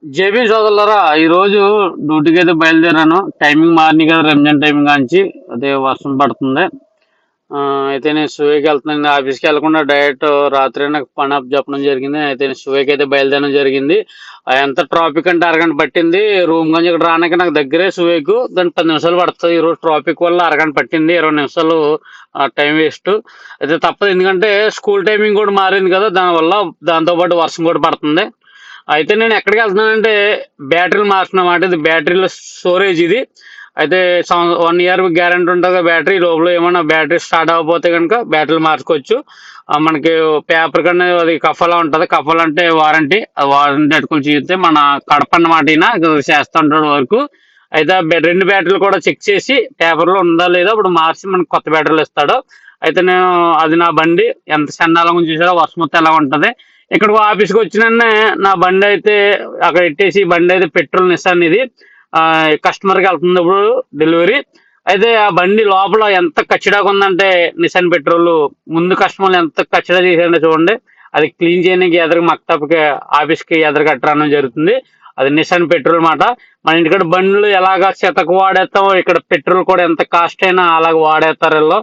JB సోదరులారా, ఈ రోజు డ్యూటీకి అయితే బయలుదేరాను. టైమింగ్ మార్నింగ్ కదా, రంజాన్ టైమింగ్ కాంచి అదే వర్షం పడుతుంది. అయితే నేను సువేకి వెళ్తున్నాను. ఆఫీస్కి వెళ్లకుండా డైరెక్ట్ రాత్రి నాకు పని అప్ చెప్పడం జరిగింది. అయితే నేను సువేకి అయితే బయలుదేరడం జరిగింది. ఎంత ట్రాఫిక్ అంటే అరగంట పట్టింది. రూమ్ నుంచి ఇక్కడ రానికి నాకు దగ్గరే సువేకు, దాని 10 నిమిషాలు పడుతుంది. ఈ రోజు ట్రాఫిక్ వల్ల అరగంట పట్టింది, 20 నిమిషాలు టైం వేస్ట్. అయితే తప్పదు, ఎందుకంటే స్కూల్ టైమింగ్ కూడా మారింది కదా, దానివల్ల దాంతోపాటు వర్షం కూడా పడుతుంది. అయితే నేను ఎక్కడికి వెళ్తున్నానంటే బ్యాటరీలు మార్చుకున్నమాట. ఇది బ్యాటరీలో స్టోరేజ్ ఇది. అయితే 1 ఇయర్ గ్యారంటీ ఉంటుంది బ్యాటరీ. లోపల ఏమన్నా బ్యాటరీ స్టార్ట్ అవ్వకపోతే కనుక బ్యాటరీలు మార్చుకోవచ్చు. మనకి పేపర్ కన్నా అది కఫలా ఉంటుంది. కఫల్ అంటే వారంటీ. వారంటీ అటుకులు చేస్తే మన కడప అన్నమాట. ఈయన చేస్తూ ఉంటాడు వరకు. అయితే 2 బ్యాటరీలు కూడా చెక్ చేసి పేపర్లో ఉందా లేదా అప్పుడు మార్చి మనకు కొత్త బ్యాటరీలు ఇస్తాడు. అయితే నేను అది నా బండి ఎంత చండాలంగా చూసారో, వర్షం మొత్తం ఎలా ఉంటుంది. ఇక్కడికి ఆఫీస్కి వచ్చిన నా బండి అయితే అక్కడ పెట్టేసి, బండి అయితే పెట్రోల్ నిస్సాన్ ఇది కస్టమర్కి వెళ్తుంది ఇప్పుడు డెలివరీ. అయితే ఆ బండి లోపల ఎంత కచ్చడాగా ఉందంటే, నిస్సాన్ పెట్రోల్ ముందు కస్టమర్లు ఎంత కచ్చడా చేశారంటే చూడండి. అది క్లీన్ చేయడానికి ఎదురు మక్తబ్కి ఆఫీస్కి ఎదురు కట్టడం జరుగుతుంది. అది నిస్సాన్ పెట్రోల్ మాట. మన ఇంటికాడ బండ్లు ఎలాగా చెతకు వాడేస్తామో, ఇక్కడ పెట్రోల్ కూడా ఎంత కాస్ట్ అయినా అలాగ వాడేస్తారు. వీళ్ళు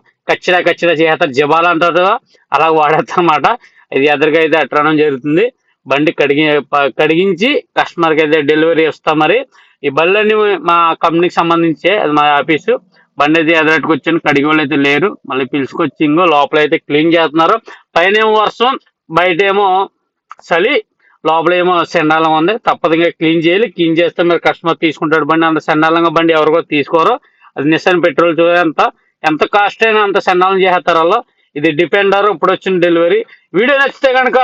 కచ్చడా చేస్తారు, జబాల్ అంటారు అలాగ వాడేస్తారు అన్నమాట. ఇది ఎదురుగా అయితే అట్టడం జరుగుతుంది. బండి కడిగించి కస్టమర్కి అయితే డెలివరీ ఇస్తాం. మరి ఈ బండ్లన్నీ మా కంపెనీకి సంబంధించే, అది మా ఆఫీసు. బండి అయితే ఎదురెట్టుకు వచ్చాను, కడిగి వాళ్ళు అయితే లేరు. మళ్ళీ పిలుచుకొచ్చి ఇంకో లోపల అయితే క్లీన్ చేస్తున్నారు. పైన ఏమో వర్షం, బయట ఏమో చలి, లోపల ఏమో చండాలం ఉంది. తప్పదుగా క్లీన్ చేయాలి. క్లీన్ చేస్తే మరి కస్టమర్ తీసుకుంటాడు బండి. అంత చండాలంగా బండి ఎవరికో తీసుకోరు. అది నిస్సాన్ పెట్రోల్ ఎంత కాస్ట్ అయినా అంత చండాలం చేస్తారు వాళ్ళు. ఇది డిపెండర్ ఇప్పుడు వచ్చిన డెలివరీ. వీడియో నచ్చితే కనుక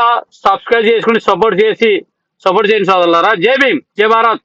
సబ్స్క్రైబ్ చేసుకుని సపోర్ట్ చేయండి సోదరులారా. జై భీమ్, జై భారత్.